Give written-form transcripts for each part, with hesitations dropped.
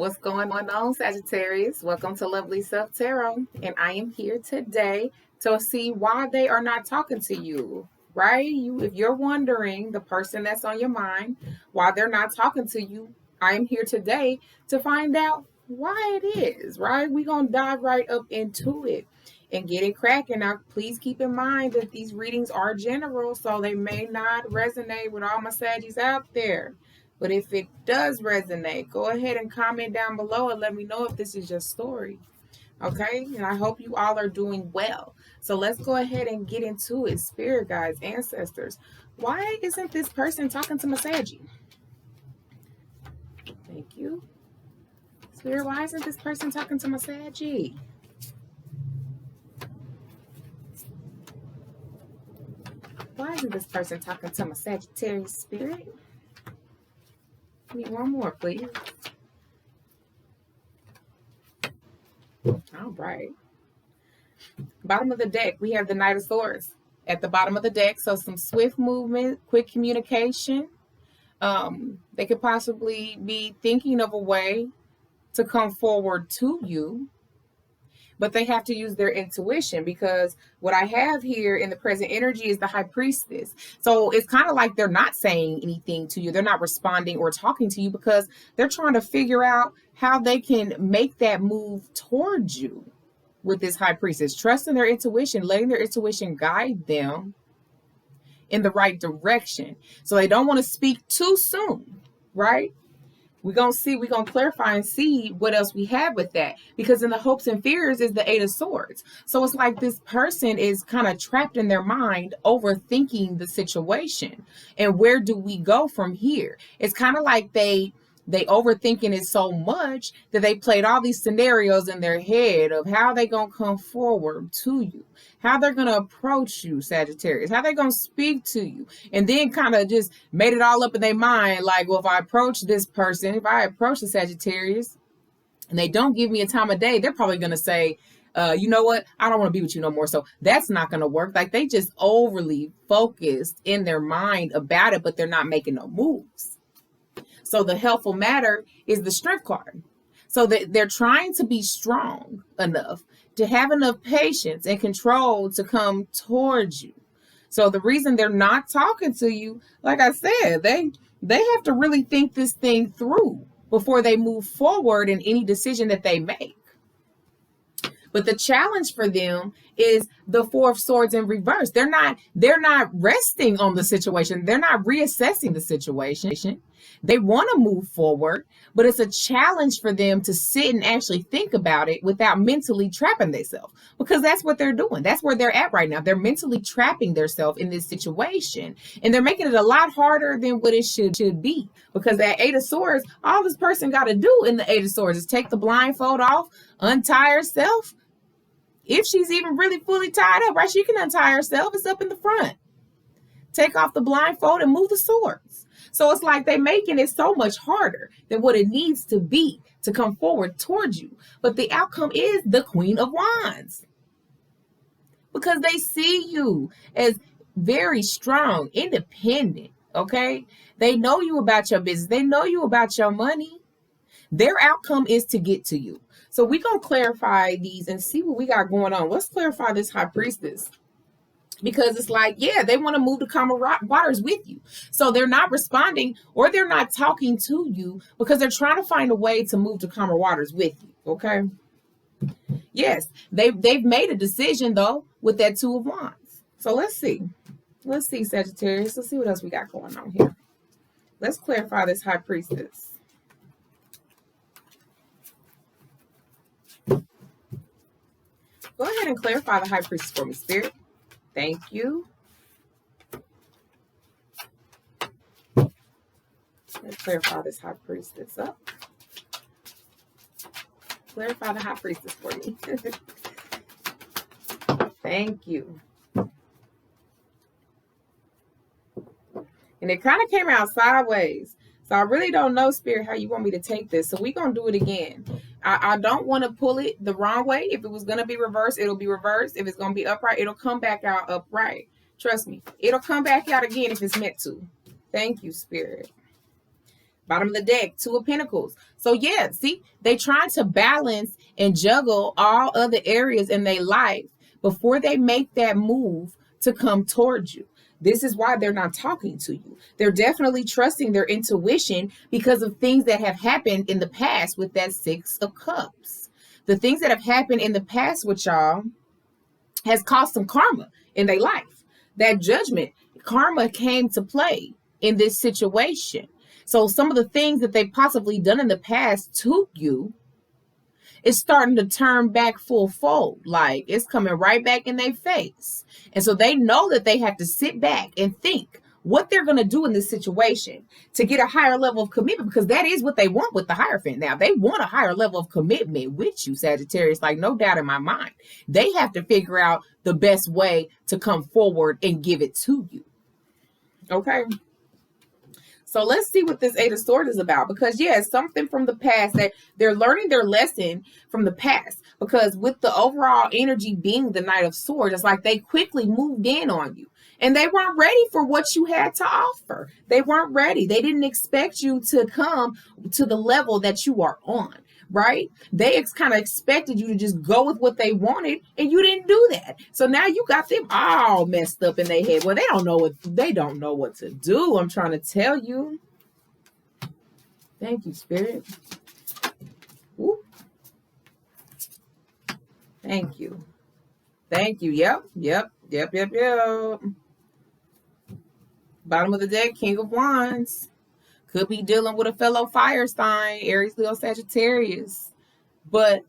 What's going on, Sagittarius? Welcome to LoveLii Self Tarot, and I am here today to see why they are not talking to you. Right? If you're wondering, the person that's on your mind, why they're not talking to you, I am here today to find out why it is. Right? We're gonna dive right up into it and get it cracking. Now, please keep in mind that these readings are general, so they may not resonate with all my Saggies out there. But if it does resonate, go ahead and comment down below and let me know if this is your story. Okay? And I hope you all are doing well. So let's go ahead and get into it. Spirit guides, ancestors. Why isn't this person talking to my Saggy? Thank you. Spirit, why isn't this person talking to my Saggy? Why isn't this person talking to my Sagittarius spirit? Need one more, please. All right. Bottom of the deck, we have the Knight of Swords at the bottom of the deck. So some swift movement, quick communication. They could possibly be thinking of a way to come forward to you, but they have to use their intuition, because what I have here in the present energy is the High Priestess. So it's kind of like they're not saying anything to you. They're not responding or talking to you because they're trying to figure out how they can make that move towards you with this High Priestess. Trusting their intuition, letting their intuition guide them in the right direction. So they don't want to speak too soon, right? We're going to clarify and see what else we have with that. Because in the hopes and fears is the Eight of Swords. So it's like this person is kind of trapped in their mind, overthinking the situation. And where do we go from here? It's kind of like they overthinking it so much that they played all these scenarios in their head of how they going to come forward to you, how they're going to approach you, Sagittarius, how they're going to speak to you, and then kind of just made it all up in their mind like, well, if I approach this person, if I approach the Sagittarius and they don't give me a time of day, they're probably going to say, you know what, I don't want to be with you no more. So that's not going to work. Like, they just overly focused in their mind about it, but they're not making no moves. So the helpful matter is the Strength card. So that they're trying to be strong enough to have enough patience and control to come towards you. So the reason they're not talking to you, like I said, they have to really think this thing through before they move forward in any decision that they make. But the challenge for them is the Four of Swords in reverse. They're not resting on the situation. They're not reassessing the situation. They want to move forward, but it's a challenge for them to sit and actually think about it without mentally trapping themselves, because that's what they're doing. That's where they're at right now. They're mentally trapping themselves in this situation, and they're making it a lot harder than what it should be, because that Eight of Swords, all this person got to do in the Eight of Swords is take the blindfold off, untie herself. If she's even really fully tied up, right? She can untie herself. It's up in the front. Take off the blindfold and move the swords. So it's like they're making it so much harder than what it needs to be to come forward towards you. But the outcome is the Queen of Wands, because they see you as very strong, independent, okay? They know you about your business. They know you about your money. Their outcome is to get to you. So we're going to clarify these and see what we got going on. Let's clarify this High Priestess, because it's like, yeah, they want to move to calmer waters with you. So they're not responding or they're not talking to you because they're trying to find a way to move to calmer waters with you, okay? Yes, they've made a decision, though, with that Two of Wands. So let's see. Let's see, Sagittarius. Let's see what else we got going on here. Let's clarify this High Priestess. Go ahead and clarify the High Priestess for me, Spirit. Thank you. Let's clarify this High Priestess up. Clarify the High Priestess for me. Thank you. And it kind of came out sideways. So I really don't know, Spirit, how you want me to take this. So we're going to do it again. I don't want to pull it the wrong way. If it was going to be reversed, it'll be reversed. If it's going to be upright, it'll come back out upright. Trust me. It'll come back out again if it's meant to. Thank you, Spirit. Bottom of the deck, Two of Pentacles. So yeah, see, they trying to balance and juggle all other areas in their life before they make that move to come towards you. This is why they're not talking to you. They're definitely trusting their intuition because of things that have happened in the past with that Six of Cups. The things that have happened in the past with y'all has caused some karma in their life. That judgment, karma came to play in this situation. So some of the things that they possibly done in the past to you is starting to turn back full fold. Like it's coming right back in their face. And so they know that they have to sit back and think what they're going to do in this situation to get a higher level of commitment, because that is what they want with the Hierophant. Now, they want a higher level of commitment with you, Sagittarius, like no doubt in my mind. They have to figure out the best way to come forward and give it to you. Okay. So let's see what this Eight of Swords is about, because yeah, it's something from the past that they're learning their lesson from the past, because with the overall energy being the Knight of Swords, it's like they quickly moved in on you and they weren't ready for what you had to offer. They weren't ready. They didn't expect you to come to the level that you are on, right? They kind of expected you to just go with what they wanted, and you didn't do that. So now you got them all messed up in their head. Well, they don't know what to do. I'm trying to tell you. Thank you, Spirit. Woo. Thank you. Thank you. Yep. Bottom of the deck, King of Wands. Could be dealing with a fellow fire sign, Aries, Leo, Sagittarius. But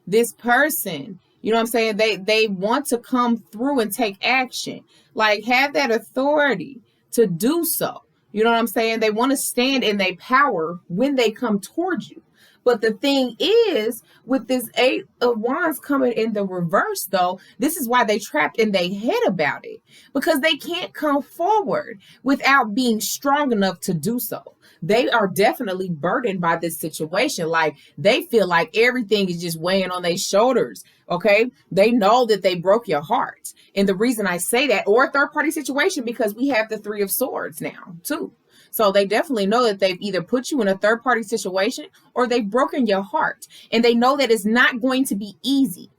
this person, you know what I'm saying? They want to come through and take action. Like have that authority to do so. You know what I'm saying? They want to stand in their power when they come towards you. But the thing is, with this Eight of Wands coming in the reverse, though, this is why they trapped in their head about it. Because they can't come forward without being strong enough to do so. They are definitely burdened by this situation. Like they feel like everything is just weighing on their shoulders. Okay. They know that they broke your heart. And the reason I say that, or a third party situation, because we have the Three of Swords now too. So they definitely know that they've either put you in a third party situation or they've broken your heart. And they know that it's not going to be easy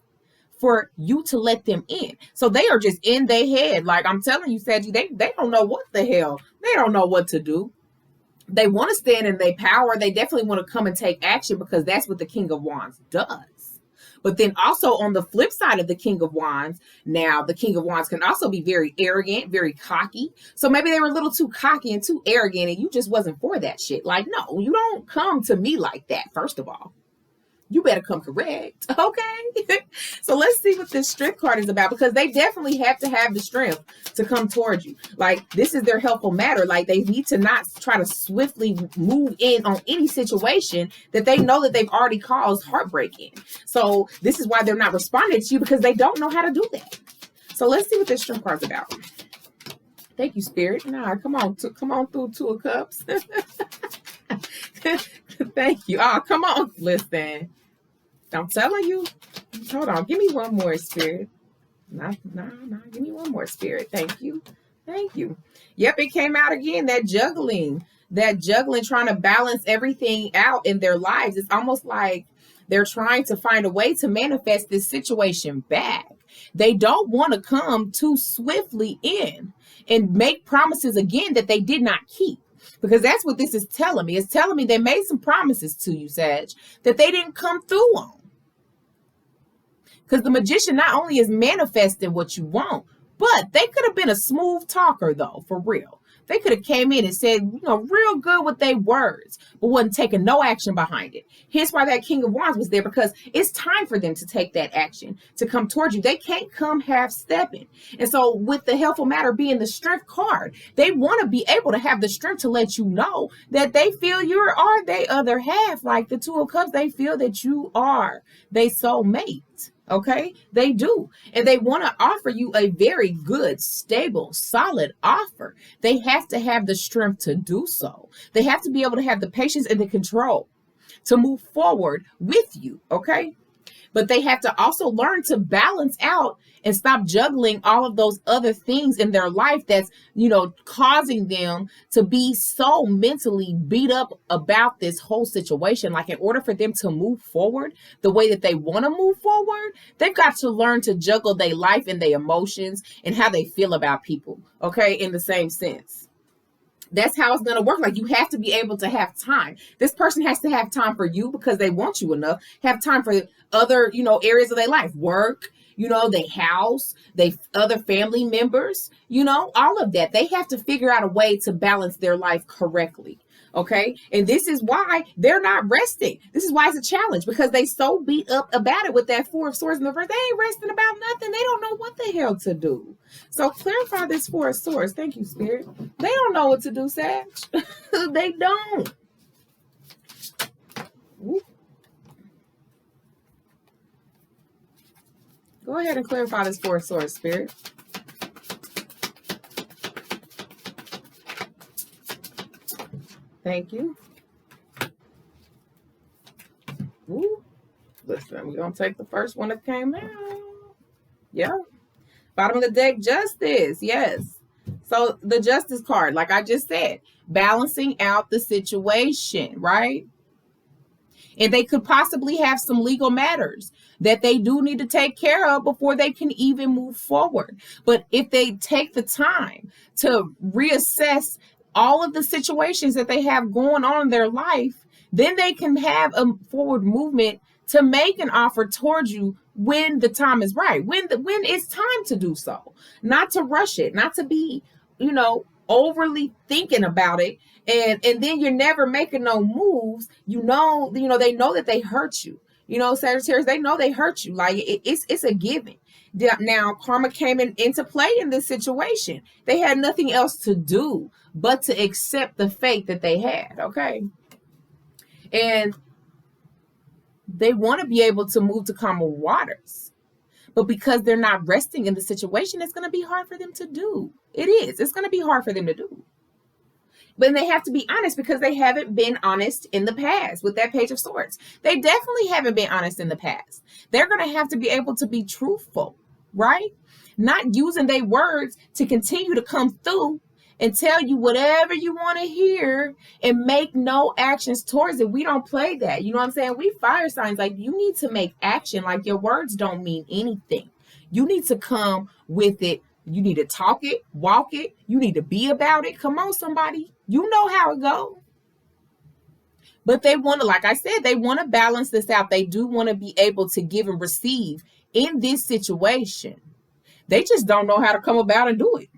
for you to let them in. So they are just in their head. Like I'm telling you, Saggy, they don't know what the hell. They don't know what to do. They want to stand in their power. They definitely want to come and take action, because that's what the King of Wands does. But then also on the flip side of the King of Wands, now the King of Wands can also be very arrogant, very cocky. So maybe they were a little too cocky and too arrogant, and you just wasn't for that shit. Like, no, you don't come to me like that, first of all. You better come correct, okay? So let's see what this Strength card is about, because they definitely have to have the strength to come towards you. Like, this is their helpful matter. Like, they need to not try to swiftly move in on any situation that they know that they've already caused heartbreak in. So this is why they're not responding to you, because they don't know how to do that. So let's see what this Strength card is about. Thank you, Spirit. Nah, come on through Two of Cups. Thank you. Oh, come on. Listen. I'm telling you. Hold on. Give me one more, Spirit. No. Give me one more, Spirit. Thank you. Thank you. Yep, it came out again. That juggling, trying to balance everything out in their lives. It's almost like they're trying to find a way to manifest this situation back. They don't want to come too swiftly in and make promises again that they did not keep. Because that's what this is telling me. It's telling me they made some promises to you, Sag, that they didn't come through on. Because the Magician not only is manifesting what you want, but they could have been a smooth talker, though, for real. They could have came in and said, you know, real good with their words, but wasn't taking no action behind it. Hence why that King of Wands was there, because it's time for them to take that action, to come towards you. They can't come half-stepping. And so with the helpful matter being the Strength card, they want to be able to have the strength to let you know that they feel you are their other half. Like the Two of Cups, they feel that you are their soulmate. Okay, they do. And they want to offer you a very good, stable, solid offer. They have to have the strength to do so. They have to be able to have the patience and the control to move forward with you. Okay, But they have to also learn to balance out and stop juggling all of those other things in their life that's, causing them to be so mentally beat up about this whole situation. Like, in order for them to move forward the way that they want to move forward, they've got to learn to juggle their life and their emotions and how they feel about people, okay, in the same sense. That's how it's going to work. Like, you have to be able to have time. This person has to have time for you because they want you enough. Have time for other, areas of their life, work, their house, they other family members, all of that. They have to figure out a way to balance their life correctly. Okay. And this is why they're not resting. This is why it's a challenge, because they so beat up about it with that Four of Swords in the reverse. They ain't resting about nothing. They don't know what the hell to do. So clarify this Four of Swords. Thank you, Spirit. They don't know what to do, Sag. They don't. Whoop. Go ahead and clarify this Four of Swords, Spirit. Thank you. Ooh. Listen, we're going to take the first one that came out. Yeah. Bottom of the deck, Justice. Yes. So the Justice card, like I just said, balancing out the situation, right? And they could possibly have some legal matters that they do need to take care of before they can even move forward. But if they take the time to reassess all of the situations that they have going on in their life, then they can have a forward movement to make an offer towards you when the time is right, when it's time to do so, not to rush it, not to be, overly thinking about it. And then you're never making no moves. They know that they hurt you. Sagittarius, they know they hurt you. Like, it's a given. Now, karma came into play in this situation. They had nothing else to do but to accept the fate that they had, okay? And they want to be able to move to calmer waters. But because they're not resting in the situation, it's going to be hard for them to do. It is. It's going to be hard for them to do. But they have to be honest, because they haven't been honest in the past with that Page of Swords. They definitely haven't been honest in the past. They're going to have to be able to be truthful, right? Not using their words to continue to come through and tell you whatever you want to hear and make no actions towards it. We don't play that. You know what I'm saying? We fire signs. Like, you need to make action. Like, your words don't mean anything. You need to come with it. You need to talk it, walk it. You need to be about it. Come on, somebody. You know how it goes. But they want to, like I said, they want to balance this out. They do want to be able to give and receive in this situation. They just don't know how to come about and do it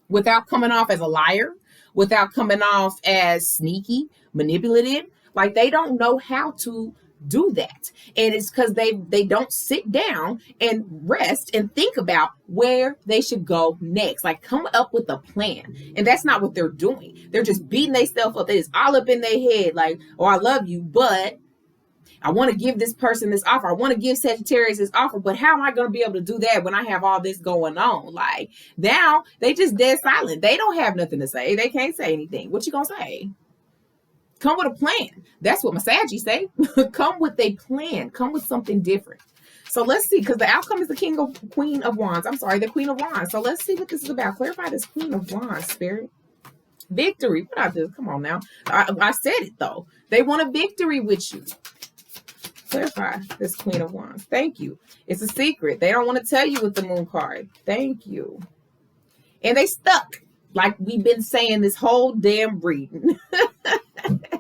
without coming off as a liar, without coming off as sneaky, manipulative. Like, they don't know how to do that. And it's because they don't sit down and rest and think about where they should go next. Like, come up with a plan. And that's not what they're doing. They're just beating themselves up. They just all up in their head like, oh, I love you, but I want to give this person this offer. I want to give Sagittarius this offer, but how am I going to be able to do that when I have all this going on? Like, now they just dead silent. They don't have nothing to say. They can't say anything. What you going to say? Come with a plan. That's what my Saggies say. Come with a plan. Come with something different. So let's see, because the outcome is the Queen of Wands. I'm sorry, the Queen of Wands. So let's see what this is about. Clarify this Queen of Wands, Spirit. Victory. What I do? Come on now. I said it, though. They want a victory with you. Clarify this Queen of Wands. Thank you. It's a secret. They don't want to tell you with the Moon card. Thank you. And they stuck. Like we've been saying this whole damn reading.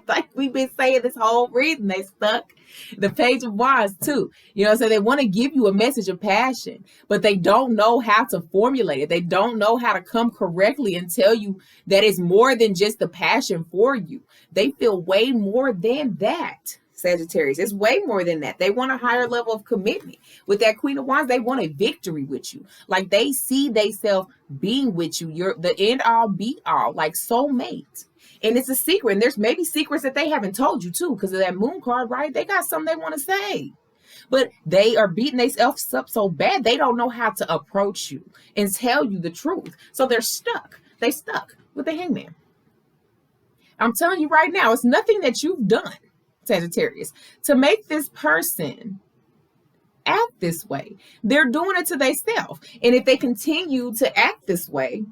Like we've been saying this whole reading. They stuck. The Page of Wands too. So they want to give you a message of passion, but they don't know how to formulate it. They don't know how to come correctly and tell you that it's more than just the passion for you. They feel way more than that. Sagittarius, it's way more than that. They want a higher level of commitment. With that Queen of Wands, they want a victory with you. Like they see themselves being with you. You're the end all be all, like soulmate. And it's a secret. And there's maybe secrets that they haven't told you too, because of that Moon card, right? They got something they want to say. But they are beating themselves up so bad, they don't know how to approach you and tell you the truth. So they're stuck. They stuck with the Hangman. I'm telling you right now, it's nothing that you've done, Sagittarius, to make this person act this way. They're doing it to themselves. And if they continue to act this way,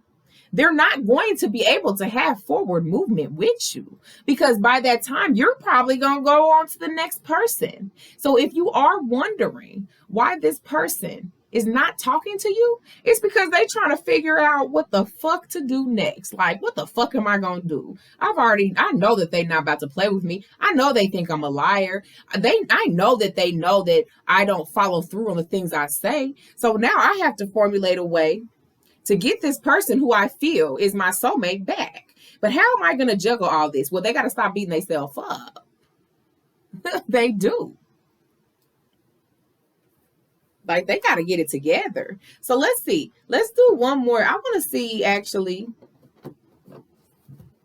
they're not going to be able to have forward movement with you, because by that time, you're probably going to go on to the next person. So if you are wondering why this person is not talking to you, it's because they trying to figure out what the fuck to do next. Like, what the fuck am I going to do? I know that they're not about to play with me. I know they think I'm a liar. I know that I don't follow through on the things I say. So now I have to formulate a way to get this person who I feel is my soulmate back. But how am I going to juggle all this? Well, they got to stop beating themselves up. They do. Like, they got to get it together. So let's see. Let's do one more. I want to see, actually.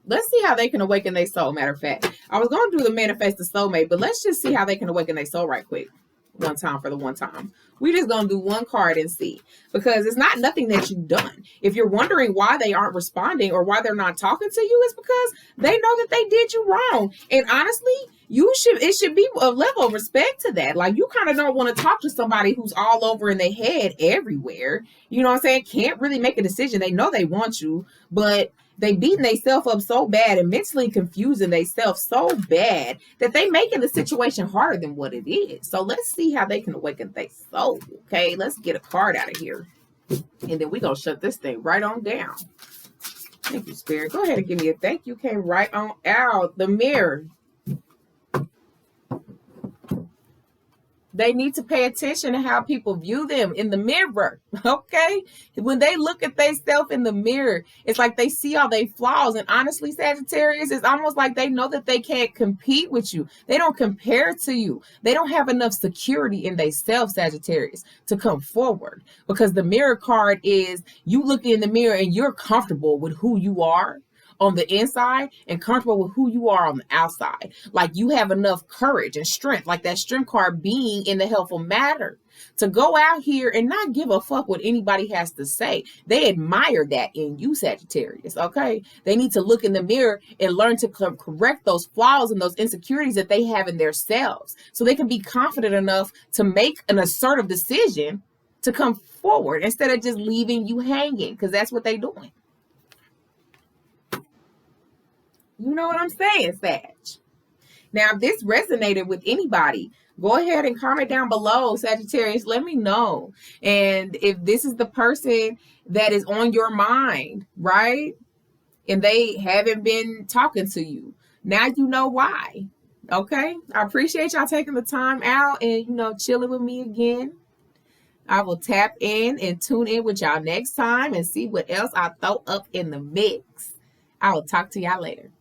Let's see how they can awaken their soul. Matter of fact, I was going to do the manifest the soulmate, but let's just see how they can awaken their soul right quick. One time for the one time. We just gonna do one card and see, because it's not nothing that you've done. If you're wondering why they aren't responding or why they're not talking to you, it's because they know that they did you wrong. And honestly, it should be a level of respect to that. Like, you kind of don't want to talk to somebody who's all over in their head everywhere. You know what I'm saying? Can't really make a decision. They know they want you, but they beating themselves up so bad and mentally confusing themselves so bad that they making the situation harder than what it is. So let's see how they can awaken their soul. Okay, let's get a card out of here. And then we're going to shut this thing right on down. Thank you, Spirit. Go ahead and give me a thank you. Came right on out. The Mirror. They need to pay attention to how people view them in the mirror, okay? When they look at themselves in the mirror, it's like they see all their flaws. And honestly, Sagittarius, it's almost like they know that they can't compete with you. They don't compare to you. They don't have enough security in themselves, Sagittarius, to come forward. Because the Mirror card is you look in the mirror and you're comfortable with who you are on the inside and comfortable with who you are on the outside. Like, you have enough courage and strength, like that strength card being in the helpful matter, to go out here and not give a fuck what anybody has to say. They admire that in you, Sagittarius, okay? They need to look in the mirror and learn to correct those flaws and those insecurities that they have in themselves, so they can be confident enough to make an assertive decision to come forward instead of just leaving you hanging, because that's what they're doing. You know what I'm saying, Sag? Now, if this resonated with anybody, go ahead and comment down below, Sagittarius. Let me know. And if this is the person that is on your mind, right? And they haven't been talking to you, now you know why. Okay? I appreciate y'all taking the time out and, chilling with me again. I will tap in and tune in with y'all next time and see what else I throw up in the mix. I will talk to y'all later.